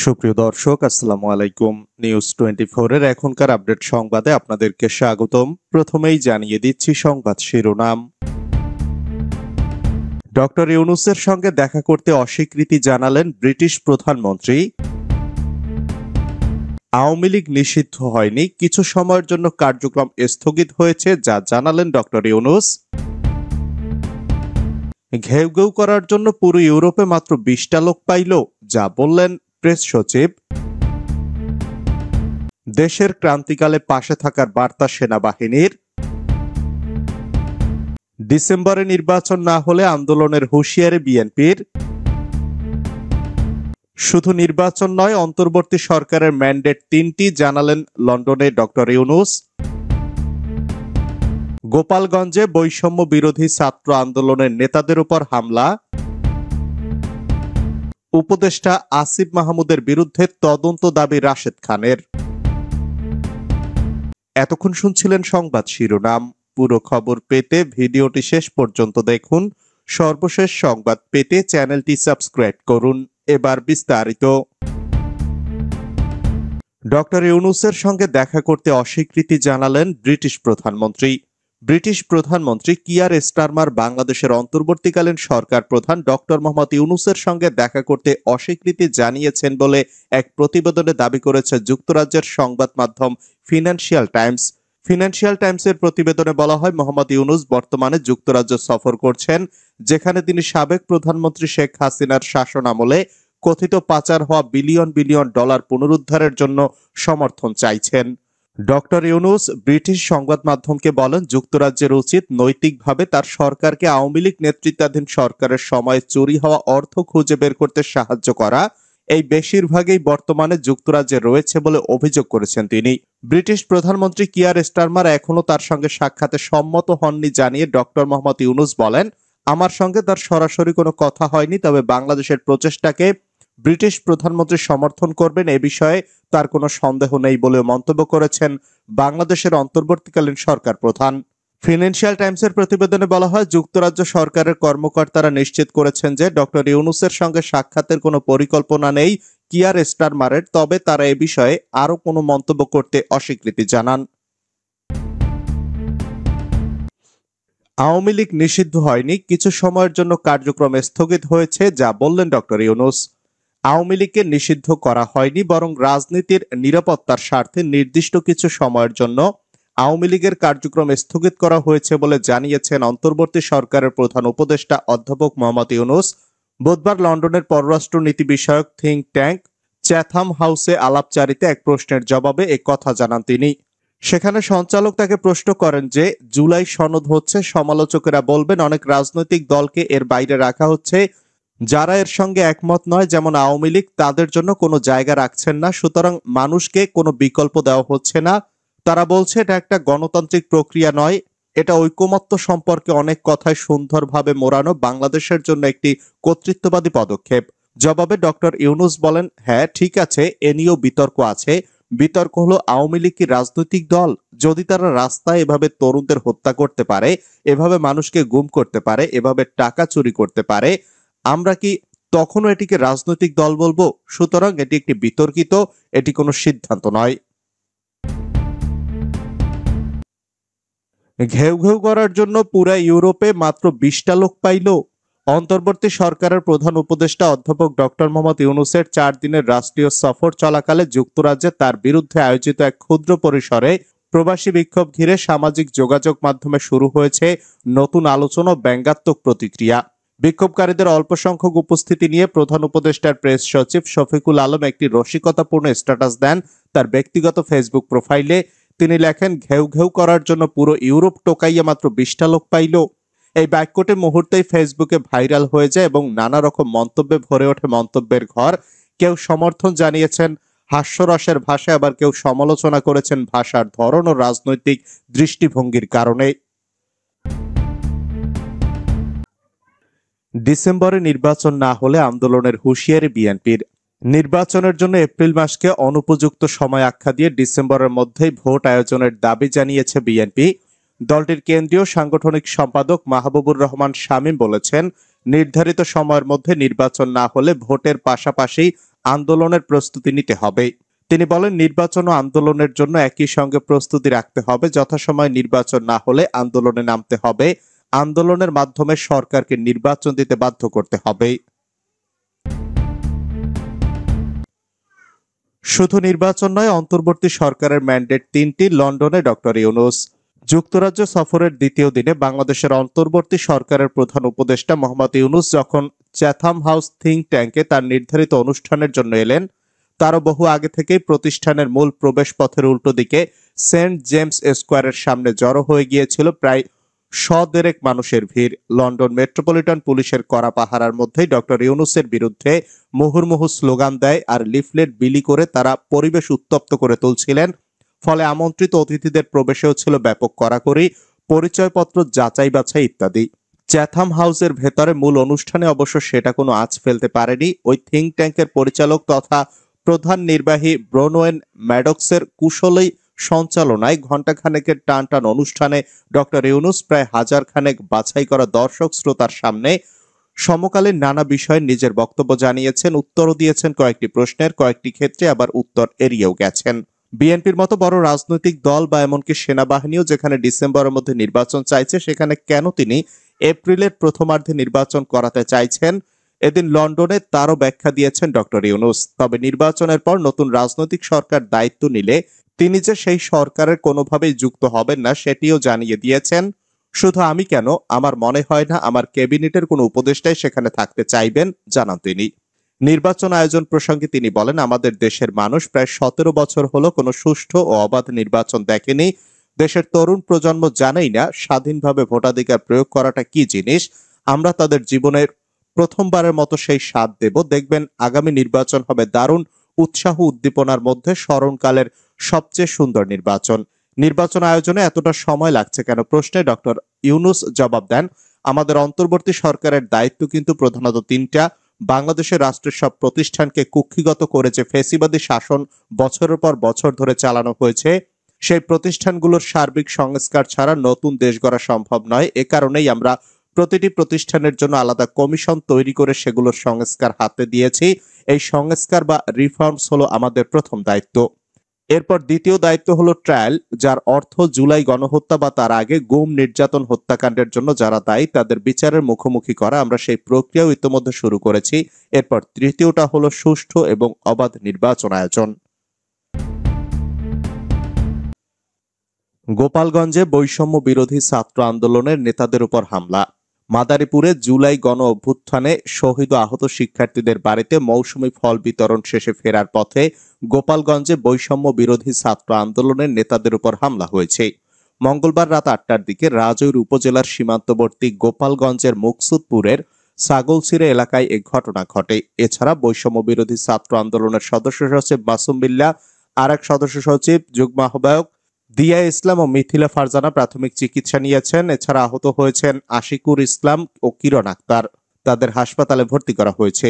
সুপ্রিয় দর্শক, আসসালামু আলাইকুম। নিউজ 24 এর এখনকার আপডেট সংবাদে আপনাদেরকে স্বাগতম। প্রথমেই জানিয়ে দিচ্ছি সংবাদ শিরোনাম। ডক্টর ইউনূসের সঙ্গে দেখা করতে অস্বীকৃতি জানালেন ব্রিটিশ প্রধানমন্ত্রী। আওয়ামী লীগ নিষিদ্ধ হয়নি, কিছু সময়ের জন্য কার্যক্রম স্থগিত হয়েছে, যা জানালেন ডক্টর ইউনূস। ঘেউ ঘেউ করার জন্য পুরো ইউরোপে মাত্র 20টা লোক পাইল, যা বললেন প্রেস সচিব। দেশের ক্রান্তিকালে পাশে থাকার বার্তা সেনাবাহিনীর। ডিসেম্বরে নির্বাচন না হলে আন্দোলনের হুঁশিয়ারি বিএনপির। শুধু নির্বাচন নয়, অন্তর্বর্তী সরকারের ম্যান্ডেট 3টি, জানালেন লন্ডনে ডক্টর ইউনূস। গোপালগঞ্জে বৈষম্য বিরোধী ছাত্র আন্দোলনের নেতাদের উপর হামলা। উপদেষ্টা আসিফ মাহমুদের বিরুদ্ধে তদন্ত দাবি রাশেদ খানের। এতক্ষণ শুনছিলেন সংবাদ শিরোনাম। পুরো খবর পেতে ভিডিওটি শেষ পর্যন্ত দেখুন। সর্বশেষ সংবাদ পেতে চ্যানেলটি সাবস্ক্রাইব করুন। এবার বিস্তারিত। ডক্টর ইউনূসের সঙ্গে দেখা করতে অস্বীকৃতি জানালেন ব্রিটিশ প্রধানমন্ত্রী। ব্রিটিশ প্রধানমন্ত্রী কিয়ার স্টারমার বাংলাদেশের অন্তর্বর্তীকালীন সরকার প্রধান ডক্টর মোহাম্মদ ইউনূসের সঙ্গে দেখা করতে অস্বীকৃতি জানিয়েছেন বলে এক প্রতিবেদনে দাবি করেছে যুক্তরাজ্যের সংবাদ মাধ্যম ফিনান্সিয়াল টাইমস। ফিনান্সিয়াল টাইমসের প্রতিবেদনে বলা হয়, মোহাম্মদ ইউনূস বর্তমানে যুক্তরাজ্য সফর করছেন, যেখানে তিনি সাবেক প্রধানমন্ত্রী শেখ হাসিনার শাসনামলে কথিত পাচার হওয়া বিলিয়ন বিলিয়ন ডলার পুনরুদ্ধারের জন্য সমর্থন চাইছেন। ডক্টর ইউনূস ব্রিটিশ সংবাদ মাধ্যমকে বলেন, যুক্তরাজ্যের উচিত নৈতিকভাবে তার সরকারকে আওয়ামী লীগ নেতৃত্বাধীন সরকারের সময় চুরি হওয়া অর্থ খুঁজে বের করতে সাহায্য করা। এই বেশিরভাগই বর্তমানে যুক্তরাজ্যে রয়েছে বলে অভিযোগ করেছেন তিনি। ব্রিটিশ প্রধানমন্ত্রী কিয়ার স্টারমার এখনও তার সঙ্গে সাক্ষাতে সম্মত হননি জানিয়ে ডক্টর মোহাম্মদ ইউনূস বলেন, আমার সঙ্গে তার সরাসরি কোনো কথা হয়নি, তবে বাংলাদেশের প্রচেষ্টাকে ব্রিটিশ প্রধানমন্ত্রী সমর্থন করবেন এ বিষয়ে তার কোনো সন্দেহ নেই বলেও মন্তব্য করেছেন বাংলাদেশের অন্তর্বর্তীকালীন সরকার প্রধান। ফিনান্সিয়াল টাইমসের প্রতিবেদনে বলা হয়, যুক্তরাজ্য সরকারের কর্মকর্তারা নিশ্চিত করেছেন যে ডক্টর ইউনূসের সঙ্গে সাক্ষাতের কোনো পরিকল্পনা নেই কিয়ার স্টারমারের, তবে তারা এ বিষয়ে আরও কোনো মন্তব্য করতে অস্বীকৃতি জানান। আওয়ামী লীগ নিষিদ্ধ হয়নি, কিছু সময়ের জন্য কার্যক্রম স্থগিত হয়েছে, যা বললেন ডক্টর ইউনূস। আওয়ামী লীগকে নিষিদ্ধ করা হয়নি, বরং রাজনীতির নিরাপত্তার স্বার্থে নির্দিষ্ট কিছু সময়ের জন্য আওয়ামী লীগের কার্যক্রম স্থগিত করা হয়েছে বলে জানিয়েছেন অন্তর্বর্তী সরকারের প্রধান উপদেষ্টা অধ্যাপক মোহাম্মদ ইউনূস। বুধবার লন্ডনের পররাষ্ট্র নীতি বিষয়ক থিঙ্ক ট্যাঙ্ক চ্যাথাম হাউসে আলাপচারিতে এক প্রশ্নের জবাবে এ কথা জানান তিনি। সেখানে সঞ্চালক তাকে প্রশ্ন করেন যে জুলাই সনদ হচ্ছে, সমালোচকেরা বলবেন অনেক রাজনৈতিক দলকে এর বাইরে রাখা হচ্ছে, যারা এর সঙ্গে একমত নয়, যেমন আওয়ামী লীগ, তাদের জন্য কোনো জায়গা রাখছেন না, সুতরাং মানুষকে কোনো বিকল্প দেওয়া হচ্ছে না। তারা বলছে এটা একটা গণতান্ত্রিক প্রক্রিয়া নয়, এটা ঐকমত্য সম্পর্কে অনেক কথায় সুন্দরভাবে মোড়ানো বাংলাদেশের জন্য একটি কর্তৃত্ববাদী পদক্ষেপ। জবাবে ডক্টর ইউনূস বলেন, হ্যাঁ ঠিক আছে, এ নিয়েও বিতর্ক আছে। বিতর্ক হলো আওয়ামী লীগ কি রাজনৈতিক দল? যদি তারা রাস্তায় এভাবে তরুণদের হত্যা করতে পারে, এভাবে মানুষকে গুম করতে পারে, এভাবে টাকা চুরি করতে পারে, আমরা কি তখনও এটিকে রাজনৈতিক দল বলবো? সুতরাং এটি একটি বিতর্কিত, এটি কোনো সিদ্ধান্ত নয়। ঘেউ ঘেউ করার জন্য পুরা ইউরোপে মাত্র 20টা লোক পাইল। অন্তর্বর্তী সরকারের প্রধান উপদেষ্টা অধ্যাপক ডক্টর মোহাম্মদ ইউনূসের 4 দিনের রাষ্ট্রীয় সফর চলাকালে যুক্তরাজ্যে তার বিরুদ্ধে আয়োজিত এক ক্ষুদ্র পরিসরে প্রবাসী বিক্ষোভ ঘিরে সামাজিক যোগাযোগ মাধ্যমে শুরু হয়েছে নতুন আলোচনা ও ব্যঙ্গাত্মক প্রতিক্রিয়া। বিক্ষোভকারীদের অল্প সংখ্যক উপস্থিতি নিয়ে প্রধান উপদেষ্টার প্রেস সচিব শফিকুল আলম একটি রসিকতাপূর্ণ স্ট্যাটাস দেন তার ব্যক্তিগত ফেসবুক প্রোফাইলে। তিনি লেখেন, ঘেউ ঘেউ করার জন্য পুরো ইউরোপ টোকাইয়া মাত্র 20টা লোক পাইল। এই বাক্যটি মুহূর্তেই ফেসবুকে ভাইরাল হয়ে যায় এবং নানা রকম মন্তব্যে ভরে ওঠে মন্তব্যের ঘর। কেউ সমর্থন জানিয়েছেন হাস্যরসের ভাষায়, আবার কেউ সমালোচনা করেছেন ভাষার ধরন ও রাজনৈতিক দৃষ্টিভঙ্গির কারণে। ডিসেম্বরে নির্বাচন না হলে আন্দোলনের হুঁশিয়ারি বিএনপির। নির্বাচনের জন্য এপ্রিল মাসকে অনুপযুক্ত সময় আখ্যা দিয়ে ডিসেম্বরের মধ্যেই ভোট আয়োজনের দাবি জানিয়েছে বিএনপি। দলটির কেন্দ্রীয় সাংগঠনিক সম্পাদক মাহবুবুর রহমান শামীম বলেছেন, নির্ধারিত সময়ের মধ্যে নির্বাচন না হলে ভোটের পাশাপাশি আন্দোলনের প্রস্তুতি নিতে হবে। তিনি বলেন, নির্বাচন ও আন্দোলনের জন্য একই সঙ্গে প্রস্তুতি রাখতে হবে। যথাসময়ে নির্বাচন না হলে আন্দোলনে নামতে হবে। আন্দোলনের মাধ্যমে সরকারকে নির্বাচন দিতে বাধ্য করতে হবে। শুধু নির্বাচন নয়, অন্তর্বর্তী সরকারের ম্যান্ডেট ৩টি। লন্ডনে ডক্টর ইউনূস। যুক্তরাজ্য সফরের দ্বিতীয় দিনে বাংলাদেশের অন্তর্বর্তী সরকারের প্রধান উপদেষ্টা মোহাম্মদ ইউনূস যখন চ্যাথাম হাউস থিঙ্ক ট্যাঙ্কে তার নির্ধারিত অনুষ্ঠানের জন্য এলেন, তারও বহু আগে থেকেই প্রতিষ্ঠানের মূল প্রবেশপথের উল্টো দিকে সেন্ট জেমস স্কোয়ারের সামনে জড়ো হয়ে গিয়েছিল প্রায় ১০০ মানুষের ভিড়। লন্ডন মেট্রোপলিটন পুলিশের কড়া পাহারার মধ্যেই ডক্টর ইউনূসের বিরুদ্ধে মুহুর্মুহু স্লোগান দেয় আর লিফলেট বিলি করে তারা পরিবেশ উত্তপ্ত করে তুলছিলেন। ফলে আমন্ত্রিত অতিথিদের প্রবেশেও ছিল ব্যাপক কড়াকড়ি, পরিচয়পত্র যাচাই বাছাই ইত্যাদি। চ্যাথাম হাউসের ভেতরে মূল অনুষ্ঠানে অবশ্য সেটা কোনো আঁচ ফেলতে পারেনি। ওই থিঙ্ক ট্যাঙ্কের পরিচালক তথা প্রধান নির্বাহী ব্রোনওয়েন ম্যাডক্সের কুশলী সঞ্চালনায় ঘণ্টাখানেকের টান অনুষ্ঠানে ডক্টর ইউনূস প্রায় ১০০০ খানেক বাছাই করা দর্শক শ্রোতার সামনে সমকালীন নানা বিষয়ে নিজের বক্তব্য জানিয়েছেন, উত্তরও দিয়েছেন কয়েকটি প্রশ্নের। কয়েকটি ক্ষেত্রে আবার উত্তর এড়িয়েও গেছেন। বিএনপির মতো বড় রাজনৈতিক দল বা এমনকি সেনাবাহিনীও যেখানে ডিসেম্বরের মধ্যে নির্বাচন চাইছে, সেখানে কেন তিনি এপ্রিলের প্রথমার্ধে নির্বাচন করাতে চাইছেন? এদিন লন্ডনে তারও ব্যাখ্যা দিয়েছেন ডক্টর ইউনূস। তবে নির্বাচনের পর নতুন রাজনৈতিক সরকার দায়িত্ব নিলে তিনি যে সেই সরকারের কোনোভাবেই যুক্ত হবেন না সেটিও জানিয়ে দিয়েছেন। শুধু আমি কেন, আমার মনে হয় না আমার ক্যাবিনেটের কোনো উপদেষ্টাই সেখানে থাকতে চাইবেন, জানান তিনি। নির্বাচন আয়োজন প্রসঙ্গে তিনি বলেন, আমাদের দেশের মানুষ প্রায় ১৭ বছর হলো কোনো সুষ্ঠু ও অবাধ নির্বাচন দেখেনি। দেশের তরুণ প্রজন্ম জানেই না স্বাধীনভাবে ভোটাধিকার প্রয়োগ করাটা কি জিনিস। আমরা তাদের জীবনের প্রথমবারের মতো সেই স্বাদ দেব। দেখবেন আগামী নির্বাচন হবে দারুণ উৎসাহ উদ্দীপনার মধ্যে স্মরণকালের সবচেয়ে সুন্দর নির্বাচন। নির্বাচন আয়োজনে এতটা সময় লাগছে কেন প্রশ্নে ডক্টর ইউনূস জবাব দেন, আমাদের অন্তর্বর্তী সরকারের দায়িত্ব কিন্তু প্রধানত ৩টা। বাংলাদেশের রাষ্ট্রের সব প্রতিষ্ঠানকে কুক্ষিগত করে যে ফ্যাসিবাদী শাসন বছরের পর বছর ধরে চালানো হয়েছে, সেই প্রতিষ্ঠানগুলোর সার্বিক সংস্কার ছাড়া নতুন দেশ গড়া সম্ভব নয়। এ কারণেই আমরা প্রতিটি প্রতিষ্ঠানের জন্য আলাদা কমিশন তৈরি করে সেগুলোর সংস্কার হাতে দিয়েছি। এই সংস্কার বা রিফর্মস হলো আমাদের প্রথম দায়িত্ব। এরপর দ্বিতীয় দায়িত্ব হলো ট্রায়াল, যার অর্থ জুলাই গণহত্যা বা তার আগে গুম, নির্যাতন, হত্যাকাণ্ডের জন্য যারা দায়ী তাদের বিচারের মুখোমুখি করা। আমরা সেই প্রক্রিয়াও ইতিমধ্যে শুরু করেছি। এরপর তৃতীয়টা হলো সুষ্ঠু এবং অবাধ নির্বাচন আয়োজন। গোপালগঞ্জে বৈষম্য বিরোধী ছাত্র আন্দোলনের নেতাদের উপর হামলা। মাদারীপুরে জুলাই গণ অভ্যুত্থানে শহীদ ও আহত শিক্ষার্থীদের বাড়িতে মৌসুমী ফল বিতরণ শেষে ফেরার পথে গোপালগঞ্জে বৈষম্য বিরোধী ছাত্র আন্দোলনের নেতাদের উপর হামলা হয়েছে। মঙ্গলবার রাত ৮টার দিকে রাজৈর উপজেলার সীমান্তবর্তী গোপালগঞ্জের মুকসুদপুরের ছাগলছিড়ে এলাকায় এ ঘটনা ঘটে। এছাড়া বৈষম্য বিরোধী ছাত্র আন্দোলনের সদস্য সচিব মাসুম বিল্লাহ, আর এক সদস্য সচিব যুগ্ম আহ্বায়ক দিয়া ইসলাম ও মিথিলা ফারজানা প্রাথমিক চিকিৎসা নিয়েছেন। এছাড়া আহত হয়েছেন আশিকুর ইসলাম ও কিরণ আক্তার। তাদের হাসপাতালে ভর্তি করা হয়েছে।